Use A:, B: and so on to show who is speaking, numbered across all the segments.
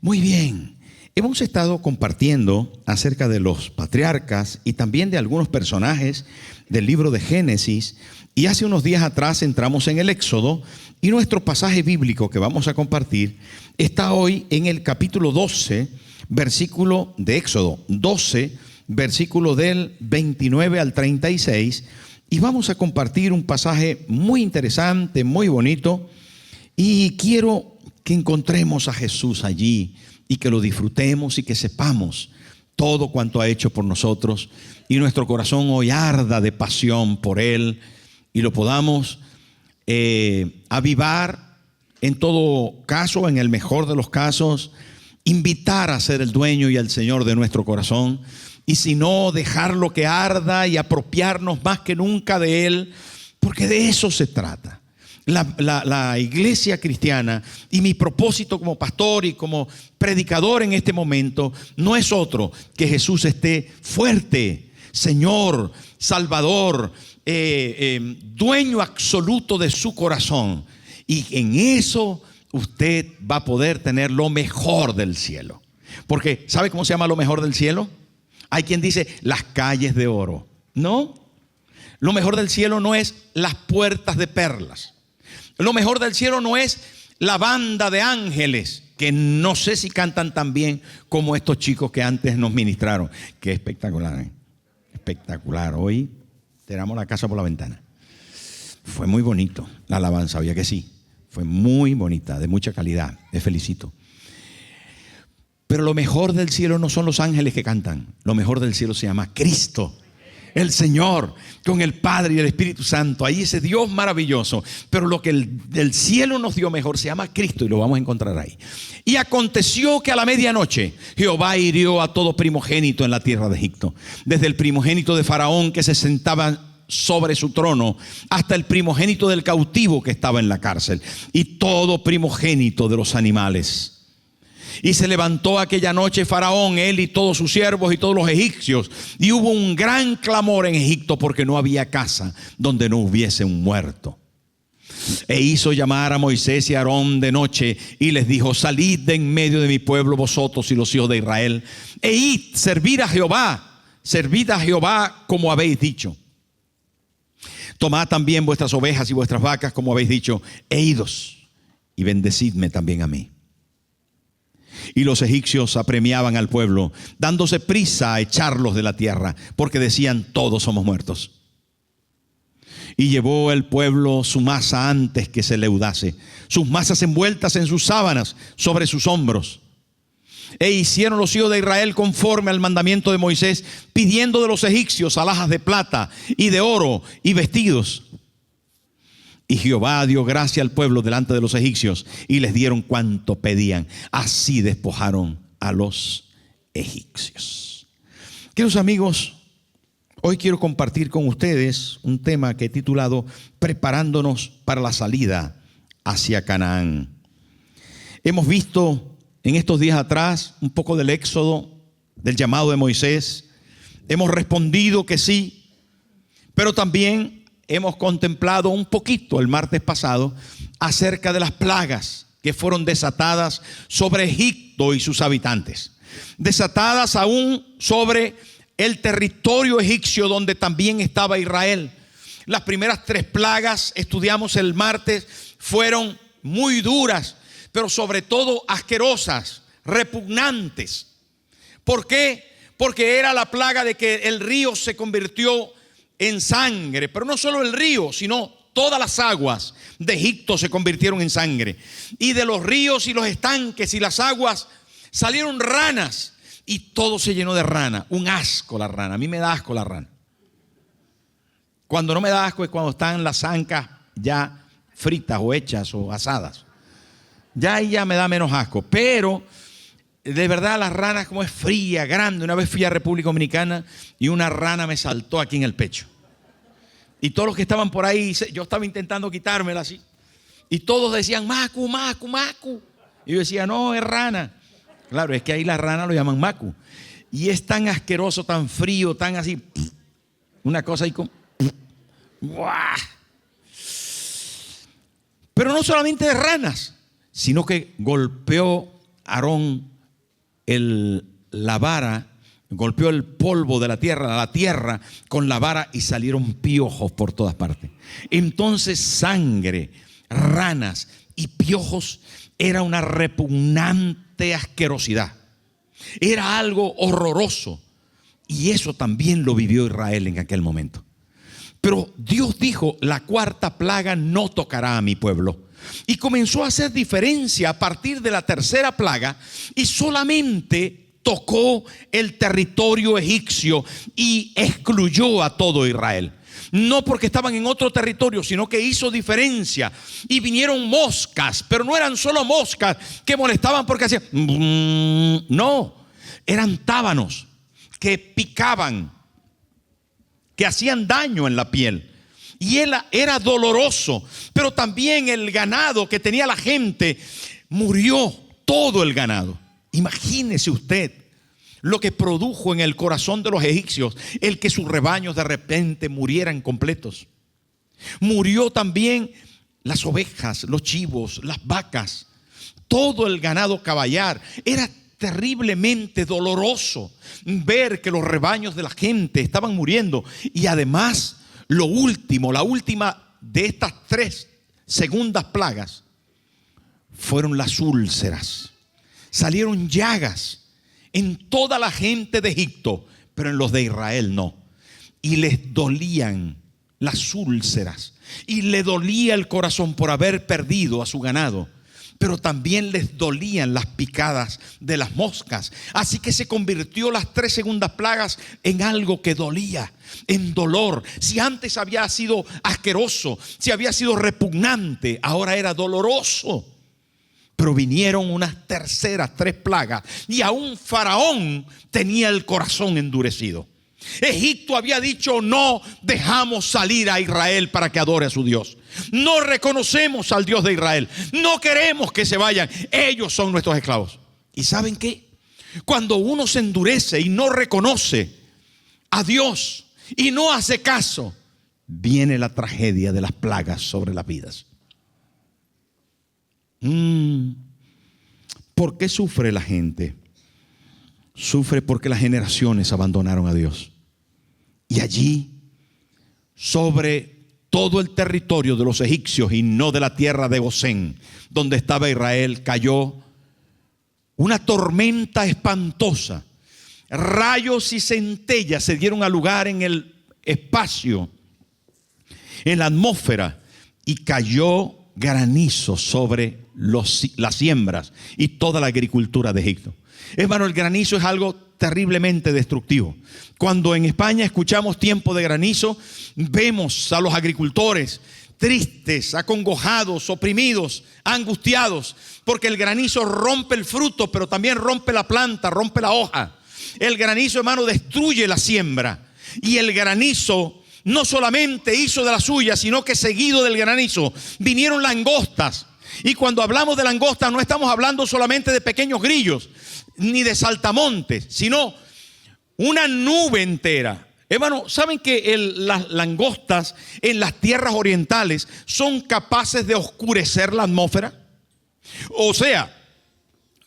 A: Muy bien, hemos estado compartiendo acerca de los patriarcas y también de algunos personajes del libro de Génesis, y hace unos días atrás entramos en el Éxodo, y nuestro pasaje bíblico que vamos a compartir está hoy en el capítulo 12, versículo de Éxodo 12, versículo del 29 al 36, y vamos a compartir un pasaje muy interesante, muy bonito, y quiero que encontremos a Jesús allí y que lo disfrutemos y que sepamos todo cuanto ha hecho por nosotros y nuestro corazón hoy arda de pasión por Él y lo podamos avivar en todo caso, en el mejor de los casos, invitar a ser el dueño y el Señor de nuestro corazón, y si no, dejarlo que arda y apropiarnos más que nunca de Él, porque de eso se trata. La iglesia cristiana y mi propósito como pastor y como predicador en este momento no es otro que Jesús esté fuerte, Señor, Salvador, dueño absoluto de su corazón, y en eso usted va a poder tener lo mejor del cielo. Porque ¿sabe cómo se llama lo mejor del cielo? Hay quien dice las calles de oro. No, lo mejor del cielo no es las puertas de perlas. Lo mejor del cielo no es la banda de ángeles, que no sé si cantan tan bien como estos chicos que antes nos ministraron. Qué espectacular, ¿eh? Espectacular. Hoy tiramos la casa por la ventana. Fue muy bonito la alabanza, oye que sí. Fue muy bonita, de mucha calidad. Les felicito. Pero lo mejor del cielo no son los ángeles que cantan. Lo mejor del cielo se llama Cristo, el Señor, con el Padre y el Espíritu Santo. Ahí ese Dios maravilloso. Pero lo que el cielo nos dio mejor se llama Cristo, y lo vamos a encontrar ahí. Y aconteció que a la medianoche Jehová hirió a todo primogénito en la tierra de Egipto, desde el primogénito de Faraón que se sentaba sobre su trono, hasta el primogénito del cautivo que estaba en la cárcel, y todo primogénito de los animales. Y se levantó aquella noche Faraón, él y todos sus siervos y todos los egipcios, y hubo un gran clamor en Egipto, porque no había casa donde no hubiese un muerto. E hizo llamar a Moisés y a Aarón de noche, y les dijo: salid de en medio de mi pueblo, vosotros y los hijos de Israel, e id, servid a Jehová como habéis dicho. Tomad también vuestras ovejas y vuestras vacas como habéis dicho, e idos, y bendecidme también a mí. Y los egipcios apremiaban al pueblo, dándose prisa a echarlos de la tierra, porque decían: todos somos muertos. Y llevó el pueblo su masa antes que se leudase, sus masas envueltas en sus sábanas sobre sus hombros. E hicieron los hijos de Israel conforme al mandamiento de Moisés, pidiendo de los egipcios alhajas de plata y de oro y vestidos. Y Jehová dio gracia al pueblo delante de los egipcios, y les dieron cuanto pedían. Así despojaron a los egipcios. Queridos amigos, hoy quiero compartir con ustedes un tema que he titulado Preparándonos para la salida hacia Canaán. Hemos visto en estos días atrás un poco del éxodo, del llamado de Moisés. Hemos respondido que sí, pero también hemos contemplado un poquito el martes pasado acerca de las plagas que fueron desatadas sobre Egipto y sus habitantes, desatadas aún sobre el territorio egipcio donde también estaba Israel. Las primeras 3 plagas, estudiamos el martes, fueron muy duras, pero sobre todo asquerosas, repugnantes. ¿Por qué? Porque era la plaga de que el río se convirtió en sangre. Pero no solo el río, sino todas las aguas de Egipto se convirtieron en sangre. Y de los ríos y los estanques y las aguas salieron ranas, y todo se llenó de rana. Un asco la rana. A mí me da asco la rana. Cuando no me da asco es cuando están las ancas ya fritas o hechas o asadas. Ya ahí ya me da menos asco. Pero de verdad las ranas, como es fría, grande. Una vez fui a República Dominicana y una rana me saltó aquí en el pecho. Y todos los que estaban por ahí, yo estaba intentando quitármela así, y todos decían: macu, macu, macu. Y yo decía: no, es rana. Claro, es que ahí la rana lo llaman macu. Y es tan asqueroso, tan frío, tan así. Una cosa ahí como... ¡Buah! Pero no solamente de ranas, sino que golpeó Aarón la vara, golpeó el polvo de la tierra con la vara y salieron piojos por todas partes. Entonces sangre, ranas y piojos era una repugnante asquerosidad. Era algo horroroso. Y eso también lo vivió Israel en aquel momento. Pero Dios dijo: la cuarta plaga no tocará a mi pueblo. Y comenzó a hacer diferencia a partir de la tercera plaga, y solamente tocó el territorio egipcio y excluyó a todo Israel. No porque estaban en otro territorio, sino que hizo diferencia. Y vinieron moscas, pero no eran solo moscas que molestaban porque hacían no, eran tábanos que picaban, que hacían daño en la piel. Y era doloroso. Pero también el ganado que tenía la gente, murió todo el ganado. Imagínese usted lo que produjo en el corazón de los egipcios el que sus rebaños de repente murieran completos. Murió también las ovejas, los chivos, las vacas, todo el ganado caballar. Era terriblemente doloroso ver que los rebaños de la gente estaban muriendo. Y además, la última de estas 3 segundas plagas fueron las úlceras. Salieron llagas en toda la gente de Egipto, pero en los de Israel no. Y les dolían las úlceras y le dolía el corazón por haber perdido a su ganado. Pero también les dolían las picadas de las moscas. Así que se convirtió las 3 segundas plagas en algo que dolía, en dolor. Si antes había sido asqueroso, si había sido repugnante, ahora era doloroso. Pero vinieron unas terceras 3 plagas y aún Faraón tenía el corazón endurecido. Egipto había dicho: no dejamos salir a Israel para que adore a su Dios. No reconocemos al Dios de Israel. No queremos que se vayan. Ellos son nuestros esclavos. ¿Y saben qué? Cuando uno se endurece y no reconoce a Dios y no hace caso, viene la tragedia de las plagas sobre las vidas. ¿Por qué sufre la gente? Sufre porque las generaciones abandonaron a Dios. Y allí, sobre todo el territorio de los egipcios y no de la tierra de Gosén, donde estaba Israel, cayó una tormenta espantosa. Rayos y centellas se dieron a lugar en el espacio, en la atmósfera, y cayó granizo sobre las siembras y toda la agricultura de Egipto. Hermano, el granizo es algo terriblemente destructivo. Cuando en España escuchamos tiempo de granizo, vemos a los agricultores tristes, acongojados, oprimidos, angustiados, porque el granizo rompe el fruto, pero también rompe la planta, rompe la hoja. El granizo, hermano, destruye la siembra. Y el granizo no solamente hizo de la suya, sino que seguido del granizo vinieron langostas. Y cuando hablamos de langostas, no estamos hablando solamente de pequeños grillos ni de saltamontes, sino una nube entera. Hermano, ¿saben que las langostas en las tierras orientales son capaces de oscurecer la atmósfera? O sea,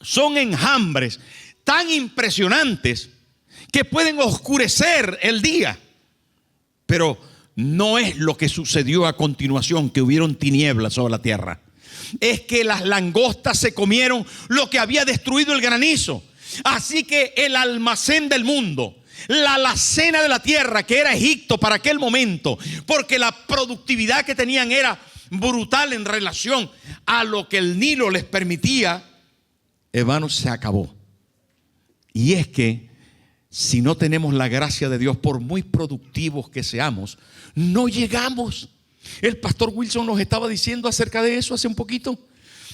A: son enjambres tan impresionantes que pueden oscurecer el día. Pero no es lo que sucedió a continuación, que hubieron tinieblas sobre la tierra. Es que las langostas se comieron lo que había destruido el granizo. Así que el almacén del mundo, la alacena de la tierra, que era Egipto para aquel momento, porque la productividad que tenían era brutal en relación a lo que el Nilo les permitía, hermanos, se acabó. Y es que si no tenemos la gracia de Dios, por muy productivos que seamos, no llegamos. El pastor Wilson nos estaba diciendo acerca de eso hace un poquito.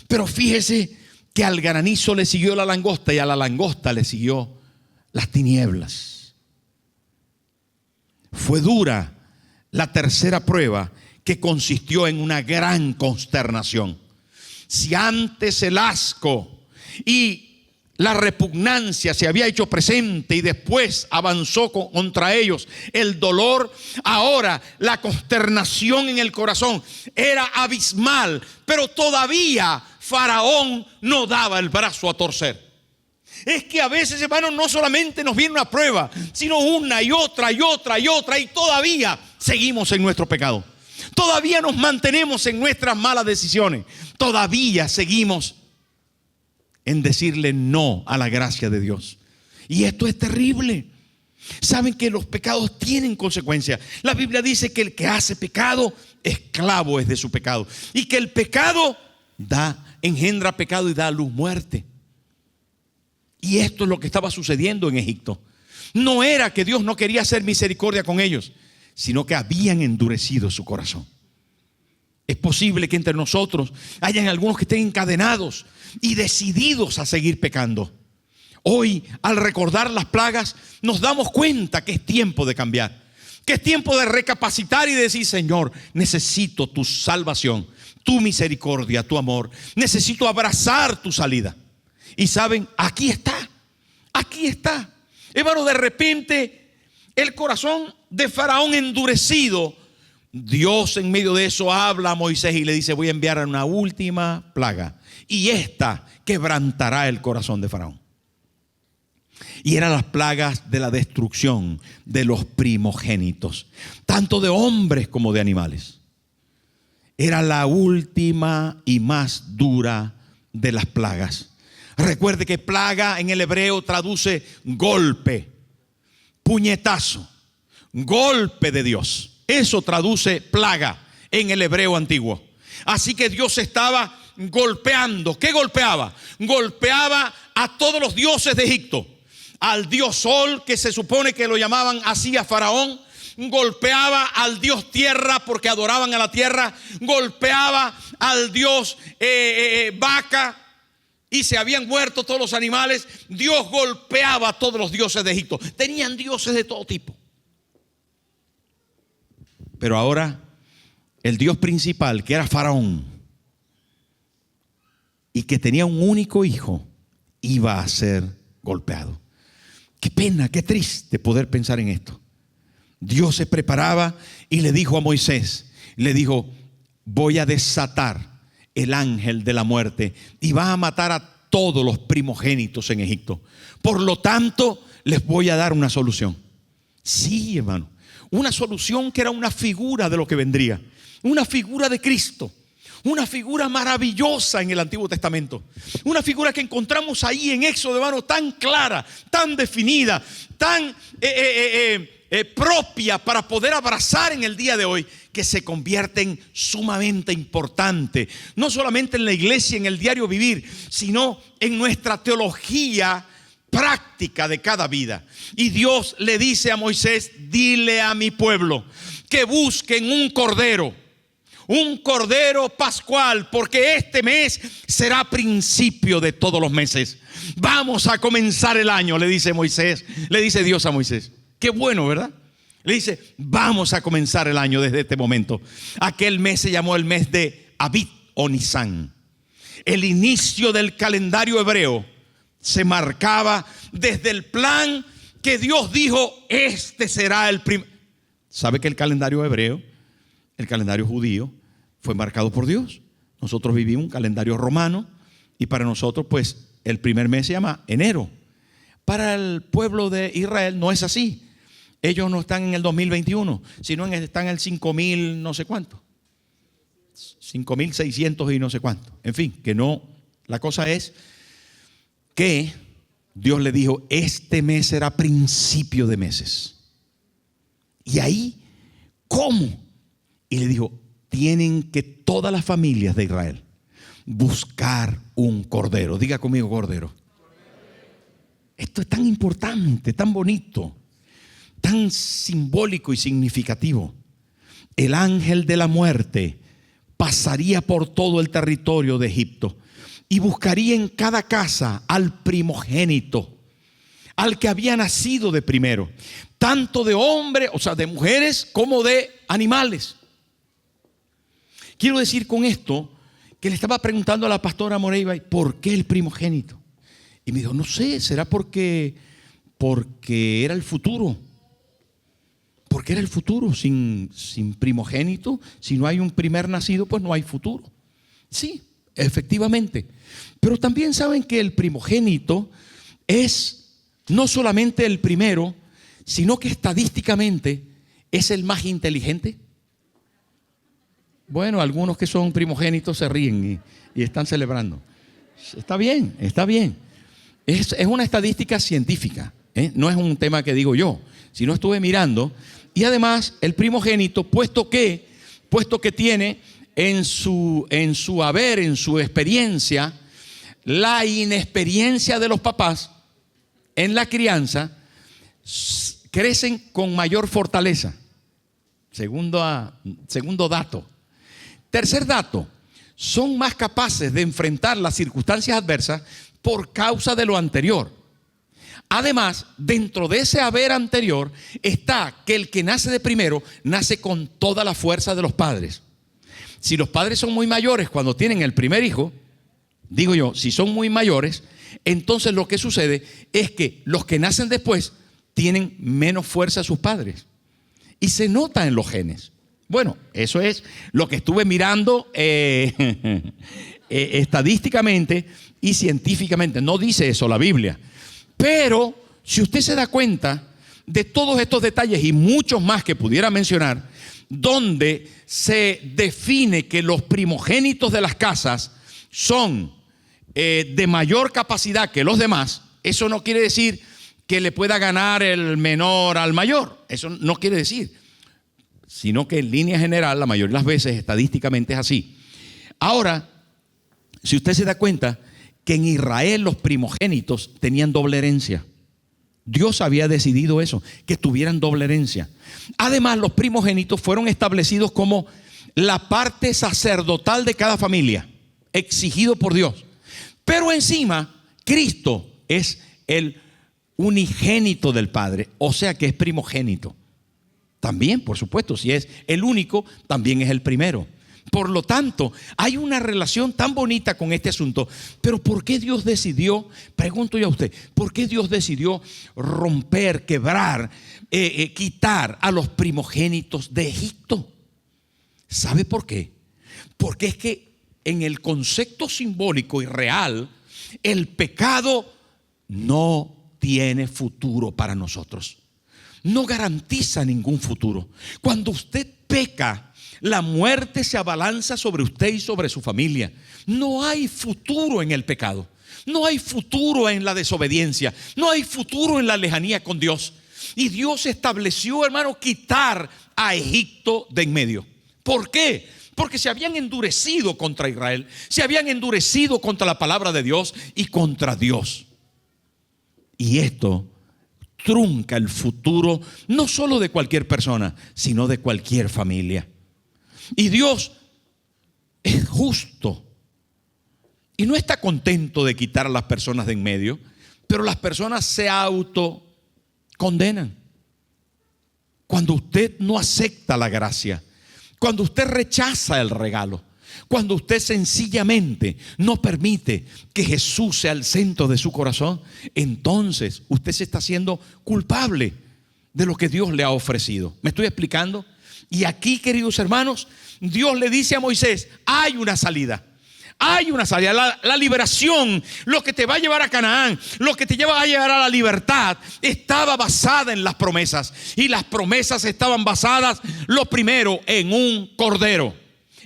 A: Pero fíjese que al granizo le siguió la langosta y a la langosta le siguió las tinieblas. Fue dura la tercera prueba, que consistió en una gran consternación. Si antes el asco y la repugnancia se había hecho presente y después avanzó contra ellos el dolor, ahora la consternación en el corazón era abismal, pero todavía Faraón no daba el brazo a torcer. Es que a veces, hermanos, no solamente nos viene una prueba, sino una y otra y otra y otra, y todavía seguimos en nuestro pecado. Todavía nos mantenemos en nuestras malas decisiones. Todavía seguimos en decirle no a la gracia de Dios. Y esto es terrible. Saben que los pecados tienen consecuencias. La Biblia dice que el que hace pecado, esclavo es de su pecado. Y que el pecado engendra pecado y da a luz muerte. Y esto es lo que estaba sucediendo en Egipto. No era que Dios no quería hacer misericordia con ellos, sino que habían endurecido su corazón. Es posible que entre nosotros hayan algunos que estén encadenados y decididos a seguir pecando. Hoy, al recordar las plagas, nos damos cuenta que es tiempo de cambiar, que es tiempo de recapacitar y decir: Señor, necesito tu salvación, tu misericordia, tu amor. Necesito abrazar tu salida. Y saben, aquí está. Hermano, de repente el corazón de Faraón endurecido, Dios en medio de eso habla a Moisés y le dice: voy a enviar una última plaga, y esta quebrantará el corazón de Faraón. Y eran las plagas de la destrucción de los primogénitos, tanto de hombres como de animales. Era la última y más dura de las plagas. Recuerde que plaga en el hebreo traduce golpe, puñetazo, golpe de Dios. Eso traduce plaga en el hebreo antiguo. Así que Dios estaba golpeando. ¿Qué golpeaba? Golpeaba a todos los dioses de Egipto. Al dios Sol, que se supone que lo llamaban así a Faraón. Golpeaba al dios tierra, porque adoraban a la tierra. Golpeaba al dios vaca, y se habían muerto todos los animales. Dios golpeaba a todos los dioses de Egipto. Tenían dioses de todo tipo. Pero ahora el dios principal, que era Faraón, y que tenía un único hijo, iba a ser golpeado. Qué pena, qué triste poder pensar en esto. Dios se preparaba y le dijo a Moisés, le dijo: voy a desatar el ángel de la muerte y va a matar a todos los primogénitos en Egipto. Por lo tanto, les voy a dar una solución. Sí, hermano, una solución que era una figura de lo que vendría, una figura de Cristo, una figura maravillosa en el Antiguo Testamento, una figura que encontramos ahí en Éxodo, hermano, tan clara, tan definida, tan propia para poder abrazar en el día de hoy, que se convierten sumamente importante, no solamente en la iglesia, en el diario vivir, sino en nuestra teología práctica de cada vida. Y Dios le dice a Moisés: dile a mi pueblo que busquen un cordero pascual, porque este mes será principio de todos los meses. Vamos a comenzar el año, le dice Dios a Moisés. Qué bueno, ¿verdad? Le dice: vamos a comenzar el año desde este momento. Aquel mes se llamó el mes de Abib o Nisán. El inicio del calendario hebreo se marcaba desde el plan que Dios dijo: este será el primer. ¿Sabe que el calendario hebreo, el calendario judío, fue marcado por Dios? Nosotros vivimos un calendario romano, y para nosotros pues el primer mes se llama enero. Para el pueblo de Israel no es así. Ellos no están en el 2021, sino están en el 5000 no sé cuánto, 5600 y no sé cuánto. En fin, que no, la cosa es que Dios le dijo: este mes será principio de meses. Y ahí, ¿cómo? Y le dijo: tienen que todas las familias de Israel buscar un cordero. Diga conmigo: cordero. Esto es tan importante, tan bonito, tan simbólico y significativo. El ángel de la muerte pasaría por todo el territorio de Egipto y buscaría en cada casa al primogénito, al que había nacido de primero, tanto de hombres, o sea, de mujeres, como de animales. Quiero decir con esto que le estaba preguntando a la pastora Moreiva: ¿por qué el primogénito? Y me dijo, no sé, ¿será porque era el futuro? Porque era el futuro, sin primogénito, si no hay un primer nacido, pues no hay futuro. Sí, efectivamente. Pero también saben que el primogénito es no solamente el primero, sino que estadísticamente es el más inteligente. Bueno, algunos que son primogénitos se ríen y están celebrando. Está bien, está bien. Es una estadística científica, ¿eh? No es un tema que digo yo, sino estuve mirando. Y además el primogénito, puesto que tiene en su haber, en su experiencia, la inexperiencia de los papás en la crianza, crecen con mayor fortaleza. Segundo dato. Tercer dato, son más capaces de enfrentar las circunstancias adversas por causa de lo anterior. Además, dentro de ese haber anterior está que el que nace de primero nace con toda la fuerza de los padres. Si los padres son muy mayores cuando tienen el primer hijo, digo yo, si son muy mayores, entonces lo que sucede es que los que nacen después tienen menos fuerza a sus padres. Y se nota en los genes. Bueno, eso es lo que estuve mirando estadísticamente y científicamente. No dice eso la Biblia. Pero si usted se da cuenta de todos estos detalles y muchos más que pudiera mencionar, donde se define que los primogénitos de las casas son de mayor capacidad que los demás, eso no quiere decir que le pueda ganar el menor al mayor. Eso no quiere decir, sino que en línea general, la mayoría de las veces, estadísticamente es así. Ahora, si usted se da cuenta que en Israel los primogénitos tenían doble herencia. Dios había decidido eso, que tuvieran doble herencia. Además, los primogénitos fueron establecidos como la parte sacerdotal de cada familia, exigido por Dios. Pero encima, Cristo es el unigénito del Padre, o sea que es primogénito. También, por supuesto, si es el único, también es el primero. Por lo tanto, hay una relación tan bonita con este asunto. Pero ¿por qué Dios decidió, pregunto yo a usted, por qué Dios decidió romper, quebrar, quitar a los primogénitos de Egipto? ¿Sabe por qué? Porque es que en el concepto simbólico y real, el pecado no tiene futuro para nosotros. No garantiza ningún futuro. Cuando usted peca, la muerte se abalanza sobre usted y sobre su familia. No hay futuro en el pecado. No hay futuro en la desobediencia. No hay futuro en la lejanía con Dios. Y Dios estableció, hermano, quitar a Egipto de en medio. ¿Por qué? Porque se habían endurecido contra Israel. Se habían endurecido contra la palabra de Dios y contra Dios. Y esto trunca el futuro no solo de cualquier persona, sino de cualquier familia. Y Dios es justo y no está contento de quitar a las personas de en medio, pero las personas se autocondenan. Cuando usted no acepta la gracia, cuando usted rechaza el regalo, cuando usted sencillamente no permite que Jesús sea el centro de su corazón, entonces usted se está haciendo culpable de lo que Dios le ha ofrecido. ¿Me estoy explicando? Y aquí, queridos hermanos, Dios le dice a Moisés, hay una salida. Hay una salida, la liberación, lo que te va a llevar a Canaán, lo que te va a llevar a la libertad, estaba basada en las promesas. Y las promesas estaban basadas, lo primero, en un cordero,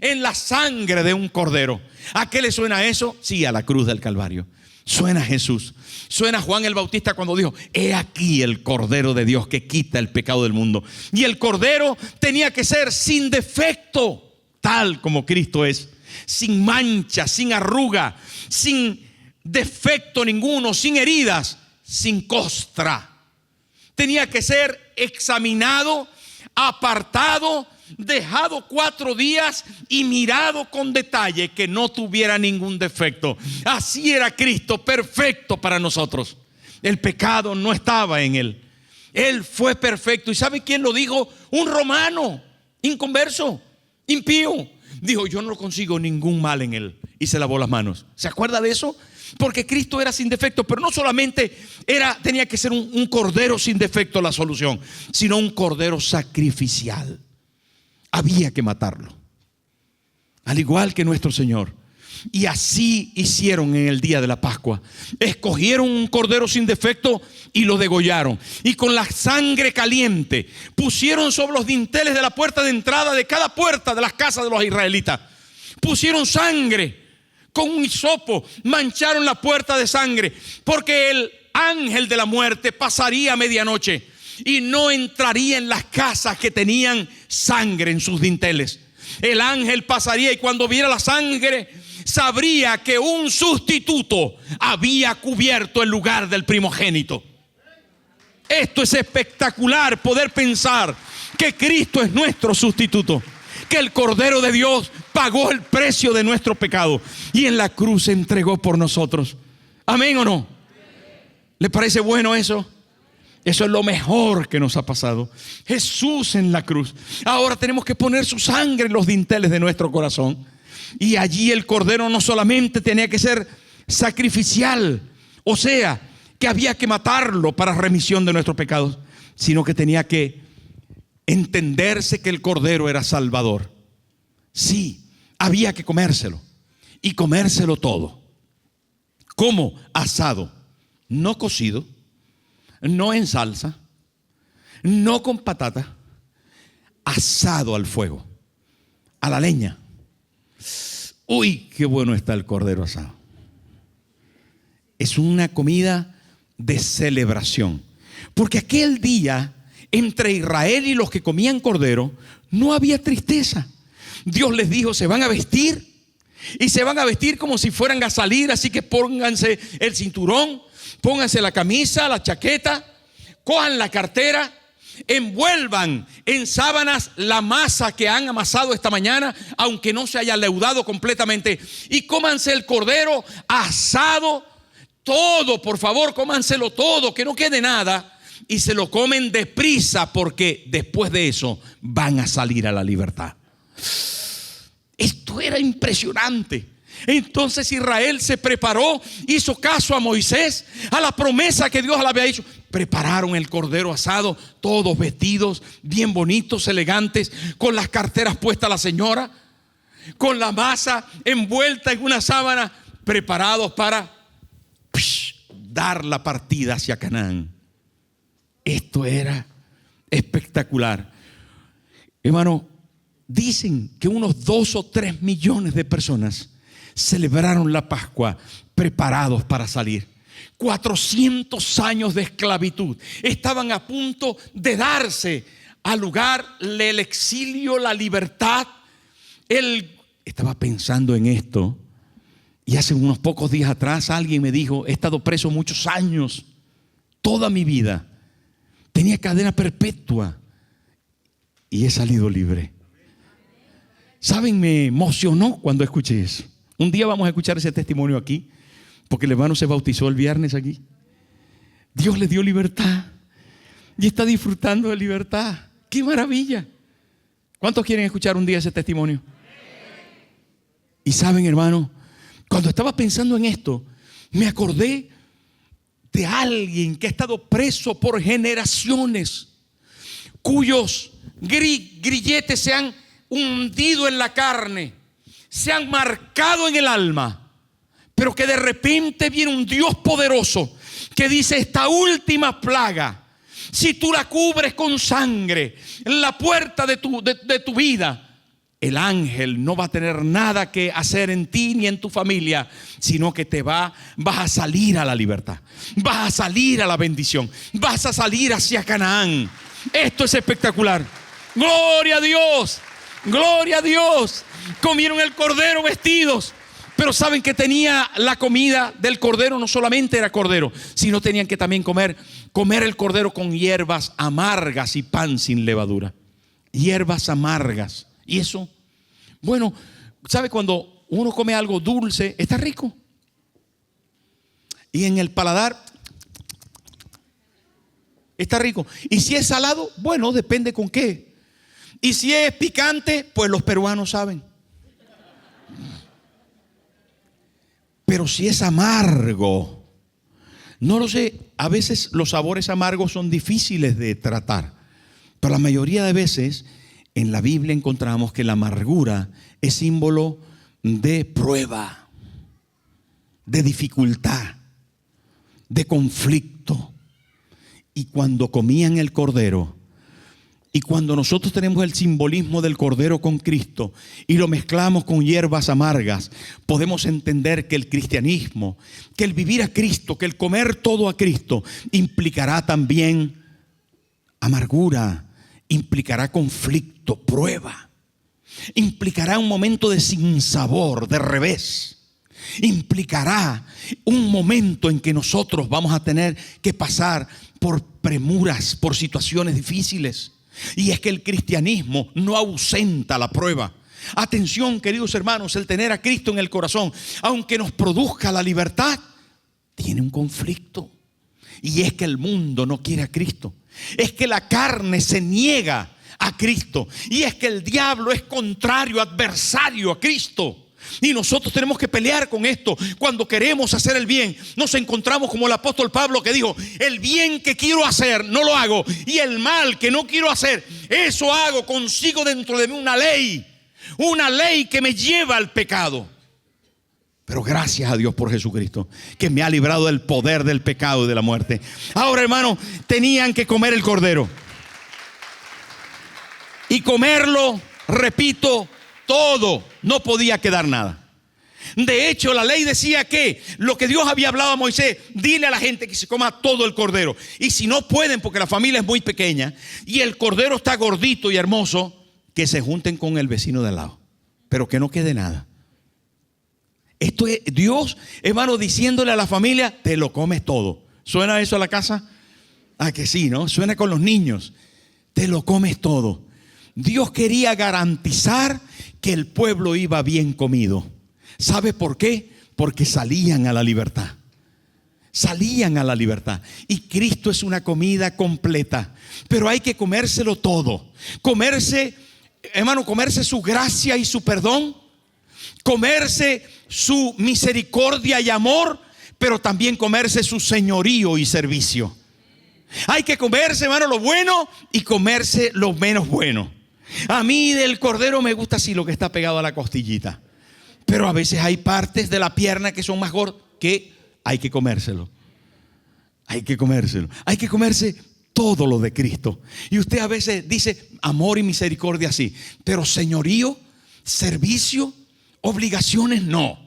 A: en la sangre de un cordero. ¿A qué le suena eso? Sí, a la cruz del Calvario. Suena a Jesús. Suena a Juan el Bautista cuando dijo, he aquí el Cordero de Dios que quita el pecado del mundo. Y el Cordero tenía que ser sin defecto, tal como Cristo es. Sin mancha, sin arruga, sin defecto ninguno, sin heridas, sin costra. Tenía que ser examinado, apartado, dejado 4 días y mirado con detalle, que no tuviera ningún defecto. Así era Cristo, perfecto para nosotros. El pecado no estaba en él. Él fue perfecto. ¿Y sabe quién lo dijo? Un romano, inconverso, impío. Dijo, yo no consigo ningún mal en él. Y se lavó las manos. ¿Se acuerda de eso? Porque Cristo era sin defecto, pero no solamente tenía que ser un cordero sin defecto la solución, sino un cordero sacrificial. Había que matarlo, al igual que nuestro Señor. Y así hicieron en el día de la Pascua. Escogieron un cordero sin defecto y lo degollaron. Y con la sangre caliente pusieron sobre los dinteles de la puerta de entrada de cada puerta de las casas de los israelitas. Pusieron sangre con un hisopo, mancharon la puerta de sangre, porque el ángel de la muerte pasaría a medianoche y no entraría en las casas que tenían sangre en sus dinteles. El ángel pasaría y cuando viera la sangre sabría que un sustituto había cubierto el lugar del primogénito. Esto es espectacular, poder pensar que Cristo es nuestro sustituto, que el Cordero de Dios pagó el precio de nuestro pecado y en la cruz se entregó por nosotros. ¿Amén o no? ¿Le parece bueno eso? Eso es lo mejor que nos ha pasado. Jesús en la cruz. Ahora tenemos que poner su sangre en los dinteles de nuestro corazón. Y allí el cordero no solamente tenía que ser sacrificial, o sea, que había que matarlo para remisión de nuestros pecados, sino que tenía que entenderse que el cordero era salvador. Sí, había que comérselo y comérselo todo. ¿Cómo? Asado, no cocido, no en salsa, no con patata, asado al fuego, a la leña. Uy, qué bueno está el cordero asado. Es una comida de celebración, porque aquel día entre Israel y los que comían cordero no había tristeza. Dios les dijo: se van a vestir y se van a vestir como si fueran a salir, así que pónganse el cinturón, pónganse la camisa, la chaqueta, cojan la cartera, envuelvan en sábanas la masa que han amasado esta mañana, aunque no se haya leudado completamente, y cómanse el cordero asado, todo, por favor, cómanselo todo, que no quede nada, y se lo comen deprisa, porque después de eso van a salir a la libertad. Esto era impresionante. Entonces Israel se preparó, hizo caso a Moisés, a la promesa que Dios le había hecho. Prepararon el cordero asado, todos vestidos, bien bonitos, elegantes, con las carteras puestas la señora, con la masa envuelta en una sábana, preparados para dar la partida hacia Canaán. Esto era espectacular. Hermano, dicen que unos 2 o 3 millones de personas celebraron la Pascua preparados para salir. 400 años de esclavitud estaban a punto de darse al lugar del exilio, la libertad. Él estaba pensando en esto, y hace unos pocos días atrás alguien me dijo: he estado preso muchos años, toda mi vida, tenía cadena perpetua y he salido libre. ¿Saben? Me emocionó cuando escuché eso. Un día vamos a escuchar ese testimonio aquí, porque el hermano se bautizó el viernes aquí. Dios le dio libertad y está disfrutando de libertad. ¡Qué maravilla! ¿Cuántos quieren escuchar un día ese testimonio? Y saben, hermano, cuando estaba pensando en esto, me acordé de alguien que ha estado preso por generaciones, cuyos grilletes se han hundido en la carne, se han marcado en el alma, pero que de repente viene un Dios poderoso que dice: esta última plaga, si tú la cubres con sangre en la puerta de tu vida, el ángel no va a tener nada que hacer en ti ni en tu familia, sino que vas a salir a la libertad, vas a salir a la bendición, vas a salir hacia Canaán. Esto es espectacular. Gloria a Dios, gloria a Dios. Comieron el cordero vestidos, pero saben que tenía la comida del cordero, no solamente era cordero, sino tenían que también comer el cordero con hierbas amargas y pan sin levadura. Hierbas amargas. Y eso, bueno, ¿sabe? Cuando uno come algo dulce, está rico. Y en el paladar está rico. Y si es salado, bueno, depende con qué. Y si es picante, pues los peruanos saben. Pero si es amargo, no lo sé, a veces los sabores amargos son difíciles de tratar, pero la mayoría de veces en la Biblia encontramos que la amargura es símbolo de prueba, de dificultad, de conflicto. Y cuando comían el cordero, y cuando nosotros tenemos el simbolismo del cordero con Cristo y lo mezclamos con hierbas amargas, podemos entender que el cristianismo, que el vivir a Cristo, que el comer todo a Cristo implicará también amargura, implicará conflicto, prueba, implicará un momento de sinsabor, de revés, implicará un momento en que nosotros vamos a tener que pasar por premuras, por situaciones difíciles. Y es que el cristianismo no ausenta la prueba. Atención, queridos hermanos, el tener a Cristo en el corazón, aunque nos produzca la libertad, tiene un conflicto. Y es que el mundo no quiere a Cristo. Es que la carne se niega a Cristo. Y es que el diablo es contrario, adversario a Cristo. Y nosotros tenemos que pelear con esto. Cuando queremos hacer el bien, nos encontramos como el apóstol Pablo, que dijo: el bien que quiero hacer no lo hago, y el mal que no quiero hacer, eso hago. Consigo dentro de mí una ley que me lleva al pecado. Pero gracias a Dios por Jesucristo, que me ha librado del poder del pecado y de la muerte. Ahora, hermano, tenían que comer el cordero. Y comerlo, repito, todo, no podía quedar nada. De hecho, la ley decía que lo que Dios había hablado a Moisés: dile a la gente que se coma todo el cordero. Y si no pueden, porque la familia es muy pequeña y el cordero está gordito y hermoso, que se junten con el vecino de al lado, pero que no quede nada. Esto es Dios, hermano, diciéndole a la familia: te lo comes todo. ¿Suena eso a la casa? Ah, que sí, ¿no? Suena con los niños. Te lo comes todo. Dios quería garantizar que el pueblo iba bien comido. ¿Sabe por qué? Porque salían a la libertad. Salían a la libertad. Y Cristo es una comida completa. Pero hay que comérselo todo. Comerse, hermano, comerse su gracia y su perdón. Comerse su misericordia y amor. Pero también comerse su señorío y servicio. Hay que comerse, hermano, lo bueno y comerse lo menos bueno. A mí del cordero me gusta así, lo que está pegado a la costillita. Pero a veces hay partes de la pierna que son más gordas, que hay que comérselo. Hay que comérselo. Hay que comerse todo lo de Cristo. Y usted a veces dice amor y misericordia, sí, pero señorío, servicio, obligaciones, no.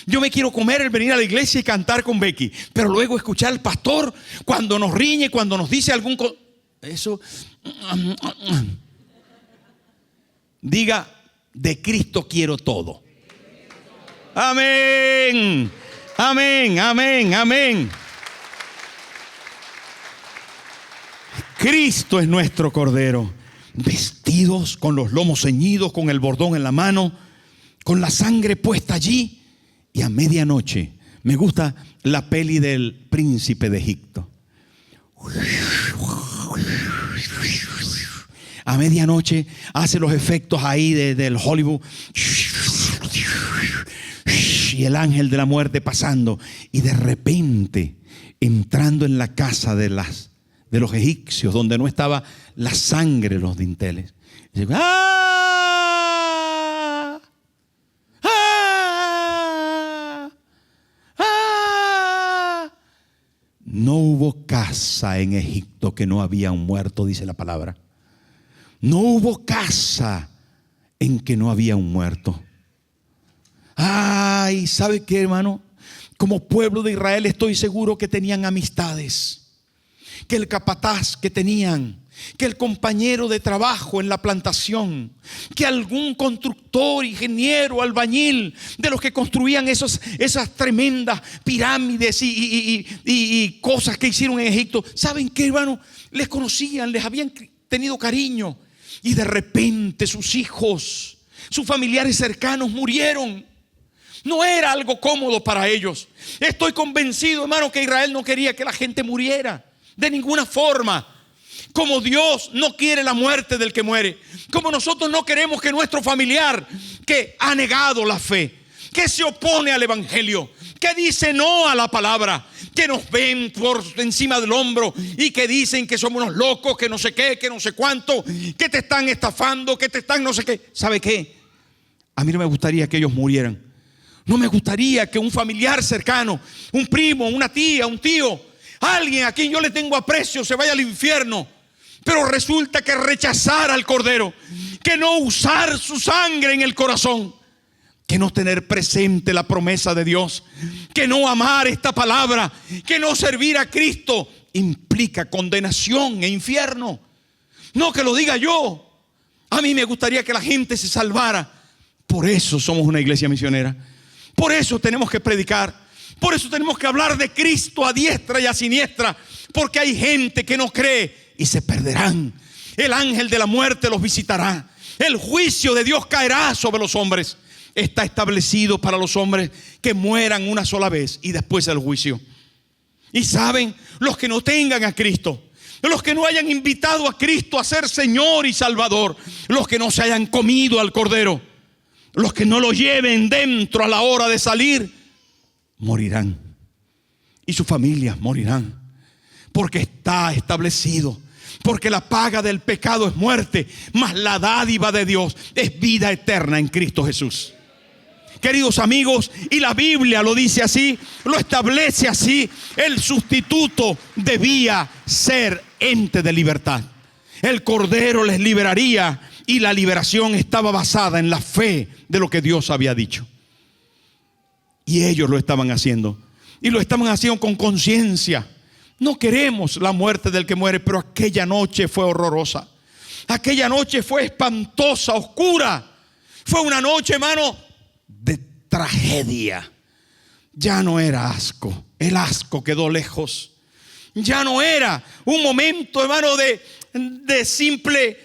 A: Yo me quiero comer el venir a la iglesia y cantar con Becky, pero luego escuchar al pastor cuando nos riñe, cuando nos dice algún eso. Diga: de Cristo quiero todo. Amén. Amén, amén, amén. Cristo es nuestro cordero, vestidos con los lomos ceñidos, con el bordón en la mano, con la sangre puesta allí. Y a medianoche, me gusta la peli del príncipe de Egipto. A medianoche hace los efectos ahí del Hollywood. Y el ángel de la muerte pasando. Y de repente, entrando en la casa de los egipcios, donde no estaba la sangre en los dinteles. Dice: ¡ah! ¡ah! ¡ah! No hubo casa en Egipto que no había un muerto, dice la palabra. No hubo casa en que no había un muerto. Ay, ¿sabe qué, hermano? Como pueblo de Israel estoy seguro que tenían amistades, que el capataz que tenían, que el compañero de trabajo en la plantación, que algún constructor, ingeniero, albañil, de los que construían esas tremendas pirámides y cosas que hicieron en Egipto. ¿Saben qué, hermano? Les conocían, les habían tenido cariño. Y de repente sus hijos, sus familiares cercanos murieron. No era algo cómodo para ellos. Estoy convencido, hermano, que Israel no quería que la gente muriera de ninguna forma. Como Dios no quiere la muerte del que muere, como nosotros no queremos que nuestro familiar que ha negado la fe, que se opone al evangelio, que dice no a la palabra, que nos ven por encima del hombro y que dicen que somos unos locos, que no sé qué, que no sé cuánto, que te están estafando, que te están no sé qué. ¿Sabe qué? A mí no me gustaría que ellos murieran. No me gustaría que un familiar cercano, un primo, una tía, un tío, alguien a quien yo le tengo aprecio se vaya al infierno. Pero resulta que rechazar al Cordero, que no usar su sangre en el corazón, que no tener presente la promesa de Dios, que no amar esta palabra, que no servir a Cristo, implica condenación e infierno. No que lo diga yo. A mí me gustaría que la gente se salvara. Por eso somos una iglesia misionera. Por eso tenemos que predicar. Por eso tenemos que hablar de Cristo a diestra y a siniestra. Porque hay gente que no cree y se perderán. El ángel de la muerte los visitará. El juicio de Dios caerá sobre los hombres. Está establecido para los hombres que mueran una sola vez y después el juicio. Y saben, los que no tengan a Cristo, los que no hayan invitado a Cristo a ser Señor y Salvador, los que no se hayan comido al Cordero, los que no lo lleven dentro a la hora de salir, morirán. Y sus familias morirán. Porque está establecido. Porque la paga del pecado es muerte, mas la dádiva de Dios es vida eterna en Cristo Jesús. Queridos amigos, y la Biblia lo dice así, lo establece así. El sustituto debía ser ente de libertad. El Cordero les liberaría y la liberación estaba basada en la fe de lo que Dios había dicho. Y ellos lo estaban haciendo. Y lo estaban haciendo con conciencia. No queremos la muerte del que muere, pero aquella noche fue horrorosa. Aquella noche fue espantosa, oscura. Fue una noche, hermano, de tragedia. Ya no era asco. El asco quedó lejos. Ya no era un momento, hermano, de simple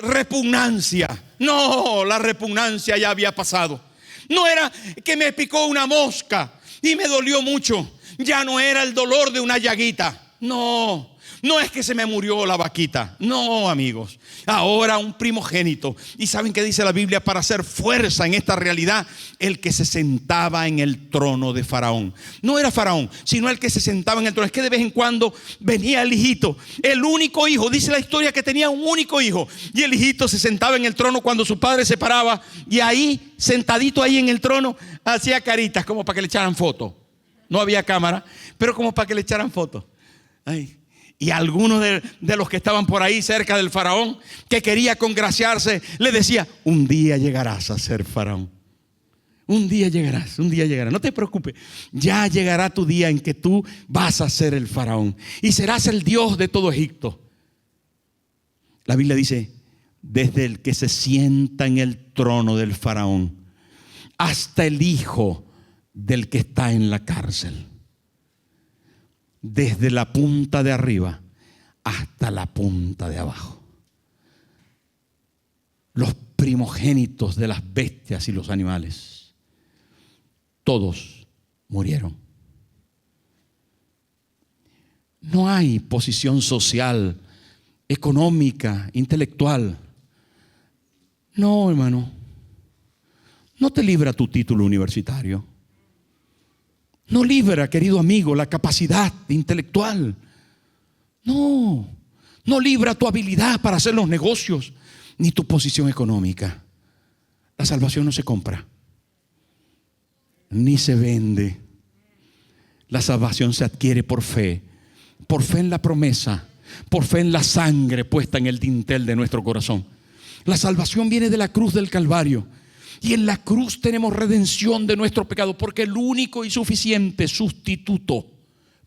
A: repugnancia. No, la repugnancia ya había pasado. No era que me picó una mosca y me dolió mucho. Ya no era el dolor de una llaguita. No, no es que se me murió la vaquita. No, amigos. Ahora un primogénito. ¿Y saben qué dice la Biblia para hacer fuerza en esta realidad? El que se sentaba en el trono de Faraón. No era Faraón, sino el que se sentaba en el trono. Es que de vez en cuando venía el hijito, el único hijo. Dice la historia que tenía un único hijo. Y el hijito se sentaba en el trono cuando su padre se paraba. Y ahí, sentadito ahí en el trono, hacía caritas como para que le echaran foto. No había cámara, pero como para que le echaran fotos. Y algunos de los que estaban por ahí cerca del faraón, que quería congraciarse, le decía: un día llegarás a ser faraón. Un día llegarás, un día llegarás. No te preocupes, ya llegará tu día en que tú vas a ser el faraón y serás el Dios de todo Egipto. La Biblia dice: desde el que se sienta en el trono del faraón hasta el hijo del que está en la cárcel, desde la punta de arriba hasta la punta de abajo, los primogénitos de las bestias y los animales, todos murieron. No hay posición social, económica, intelectual. No, hermano, no te libra tu título universitario. No libra, querido amigo, la capacidad intelectual. No libra tu habilidad para hacer los negocios, ni tu posición económica. La salvación no se compra, ni se vende. La salvación se adquiere por fe en la promesa, por fe en la sangre puesta en el dintel de nuestro corazón. La salvación viene de la cruz del Calvario. Y en la cruz tenemos redención de nuestro pecado, porque el único y suficiente sustituto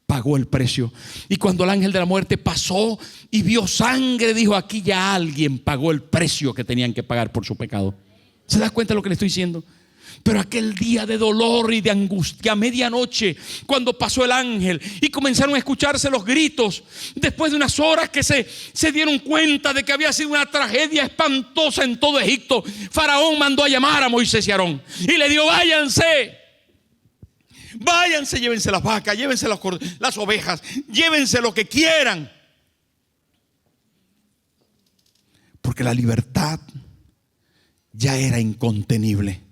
A: pagó el precio. Y cuando el ángel de la muerte pasó y vio sangre, dijo: aquí ya alguien pagó el precio que tenían que pagar por su pecado. ¿Se da cuenta de lo que le estoy diciendo? Pero aquel día de dolor y de angustia, a medianoche, cuando pasó el ángel y comenzaron a escucharse los gritos, después de unas horas que se dieron cuenta de que había sido una tragedia espantosa en todo Egipto, Faraón mandó a llamar a Moisés y Aarón y le dijo: váyanse, llévense las vacas, llévense las ovejas, llévense lo que quieran, porque la libertad ya era incontenible.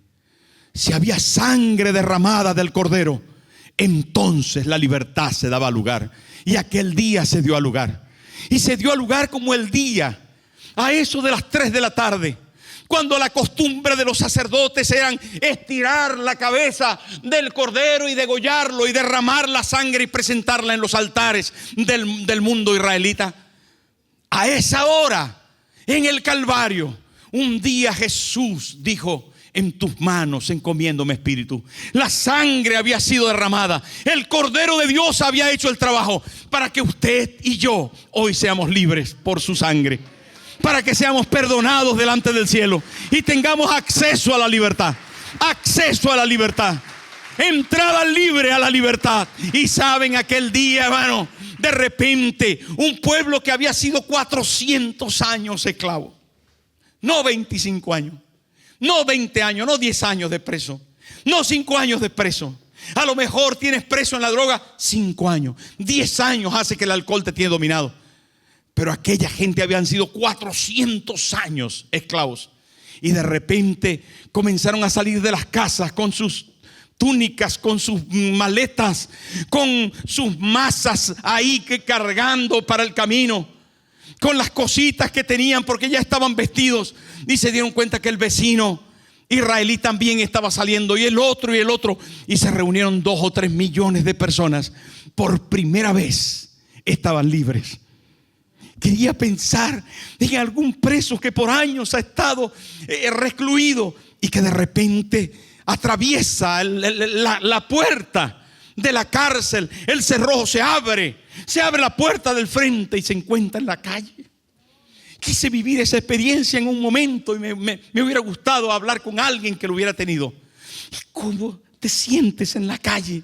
A: si había sangre derramada del Cordero, entonces la libertad se daba lugar. Y aquel día se dio a lugar. Y se dio a lugar como el día, a eso de las 3 de la tarde, cuando la costumbre de los sacerdotes eran estirar la cabeza del cordero y degollarlo y derramar la sangre y presentarla en los altares del mundo israelita. A esa hora, en el Calvario, un día Jesús dijo: en tus manos encomiendo mi espíritu. La sangre había sido derramada. El Cordero de Dios había hecho el trabajo para que usted y yo hoy seamos libres por su sangre. Para que seamos perdonados delante del cielo y tengamos acceso a la libertad. Acceso a la libertad. Entrada libre a la libertad. Y saben, aquel día, hermano, de repente, un pueblo que había sido 400 años esclavo. No 25 años. No 20 años, no 10 años de preso. No 5 años de preso. A lo mejor tienes preso en la droga 5 años. 10 años hace que el alcohol te tiene dominado. Pero aquella gente habían sido 400 años esclavos. Y de repente comenzaron a salir de las casas con sus túnicas, con sus maletas, con sus masas ahí que cargando para el camino, con las cositas que tenían porque ya estaban vestidos. Y se dieron cuenta que el vecino israelí también estaba saliendo, y el otro y el otro. Y se reunieron 2 o 3 millones de personas. Por primera vez estaban libres. Quería pensar en algún preso que por años ha estado recluido y que de repente atraviesa la puerta de la cárcel. El cerrojo se abre la puerta del frente y se encuentra en la calle. Quise vivir esa experiencia en un momento y me hubiera gustado hablar con alguien que lo hubiera tenido. ¿Cómo te sientes en la calle?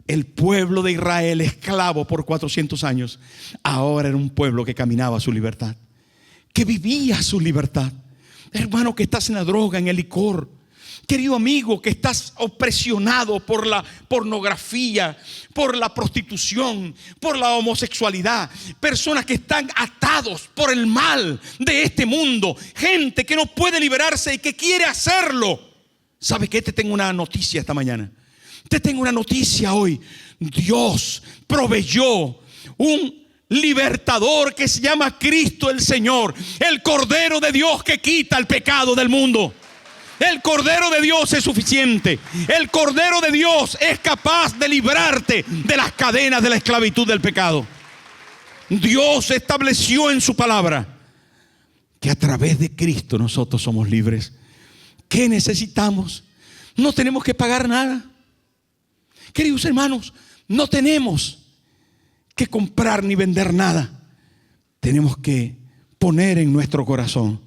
A: El pueblo de Israel, esclavo por 400 años, ahora era un pueblo que caminaba a su libertad, que vivía su libertad. Hermano, que estás en la droga, en el licor. Querido amigo, que estás opresionado por la pornografía, por la prostitución, por la homosexualidad. Personas que están atados por el mal de este mundo. Gente que no puede liberarse y que quiere hacerlo. ¿Sabe qué? Te tengo una noticia esta mañana. Te tengo una noticia hoy. Dios proveyó un libertador que se llama Cristo el Señor, el Cordero de Dios que quita el pecado del mundo. El Cordero de Dios es suficiente. El Cordero de Dios es capaz de librarte de las cadenas de la esclavitud del pecado. Dios estableció en su palabra que a través de Cristo nosotros somos libres. ¿Qué necesitamos? No tenemos que pagar nada. Queridos hermanos, no tenemos que comprar ni vender nada. Tenemos que poner en nuestro corazón,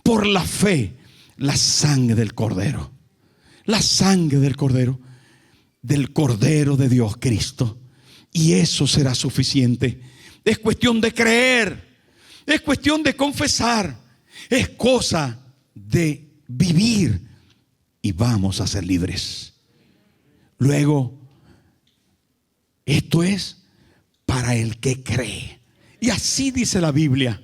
A: por la fe, la sangre del Cordero. La sangre del Cordero de Dios, Cristo. Y eso será suficiente. Es cuestión de creer. Es cuestión de confesar. Es cosa de vivir. Y vamos a ser libres. Luego, esto es para el que cree. Y así dice la Biblia: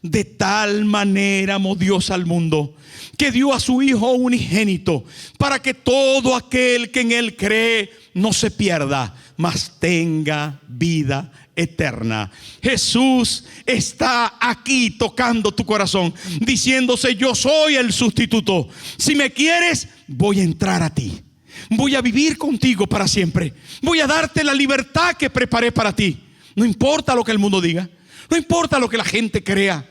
A: de tal manera amó Dios al mundo, que dio a su Hijo unigénito, para que todo aquel que en Él cree no se pierda, mas tenga vida eterna. Jesús está aquí tocando tu corazón, diciéndose: yo soy el sustituto. Si me quieres, voy a entrar a ti. Voy a vivir contigo para siempre. Voy a darte la libertad que preparé para ti. No importa lo que el mundo diga. No importa lo que la gente crea.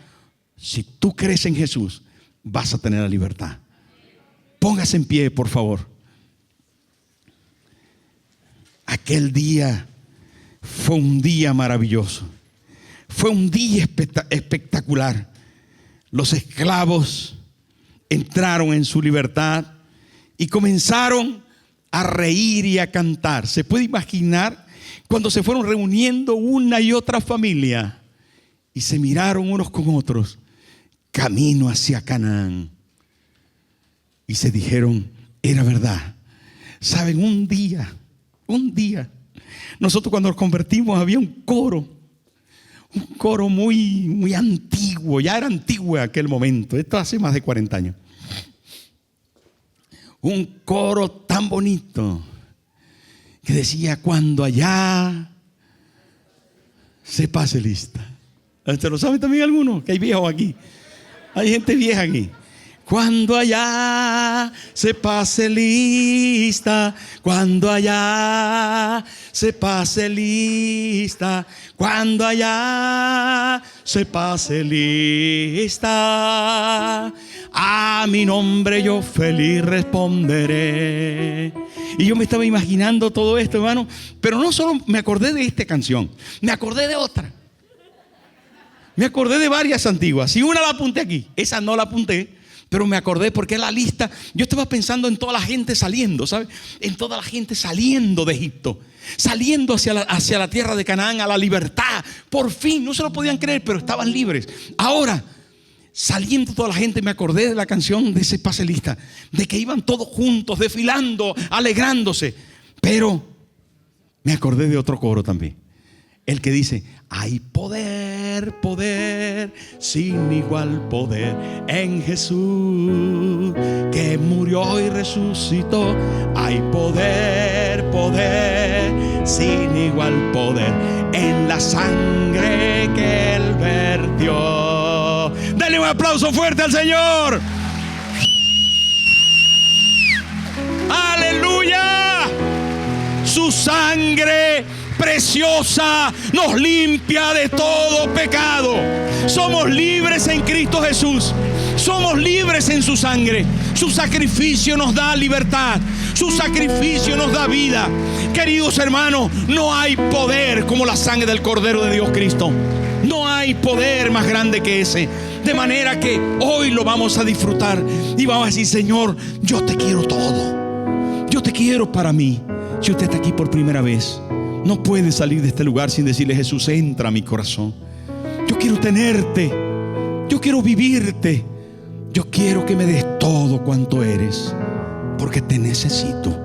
A: Si tú crees en Jesús, vas a tener la libertad. Póngase en pie, por favor. Aquel día fue un día maravilloso. Fue un día espectacular. Los esclavos entraron en su libertad y comenzaron a reír y a cantar. ¿Se puede imaginar cuando se fueron reuniendo una y otra familia y se miraron unos con otros camino hacia Canaán? Y se dijeron: era verdad. Saben, un día, nosotros cuando nos convertimos había un coro muy antiguo. Ya era antiguo en aquel momento. Esto hace más de 40 años. un coro tan bonito que decía: cuando allá se pase lista. ¿Usted lo sabe también alguno? Que hay viejos aquí. Hay gente vieja aquí. Cuando allá se pase lista, cuando allá se pase lista, cuando allá se pase lista, a mi nombre yo feliz responderé. Y yo me estaba imaginando todo esto, hermano, pero no solo me acordé de esta canción, me acordé de otra. Me acordé de varias antiguas. Y una la apunté aquí, esa no la apunté, pero me acordé porque la lista, yo estaba pensando en toda la gente saliendo, ¿sabes? En toda la gente saliendo de Egipto, saliendo hacia la tierra de Canaán, a la libertad. Por fin, no se lo podían creer, pero estaban libres. Ahora, saliendo toda la gente, me acordé de la canción de ese pase lista, de que iban todos juntos, desfilando, alegrándose. Pero me acordé de otro coro también, el que dice: hay poder, poder, sin igual poder en Jesús, que murió y resucitó. Hay poder, poder, sin igual poder en la sangre que Él vertió. Dale un aplauso fuerte al Señor. ¡Aleluya! Su sangre preciosa nos limpia de todo pecado. Somos libres en Cristo Jesús. Somos libres en su sangre. Su sacrificio nos da libertad. Su sacrificio nos da vida. Queridos hermanos, no hay poder como la sangre del Cordero de Dios Cristo. No hay poder más grande que ese. De manera que hoy lo vamos a disfrutar y vamos a decir: Señor, yo te quiero todo. Yo te quiero para mí. Si usted está aquí por primera vez, no puede salir de este lugar sin decirle: Jesús, entra a mi corazón. Yo quiero tenerte. Yo quiero vivirte. Yo quiero que me des todo cuanto eres, porque te necesito.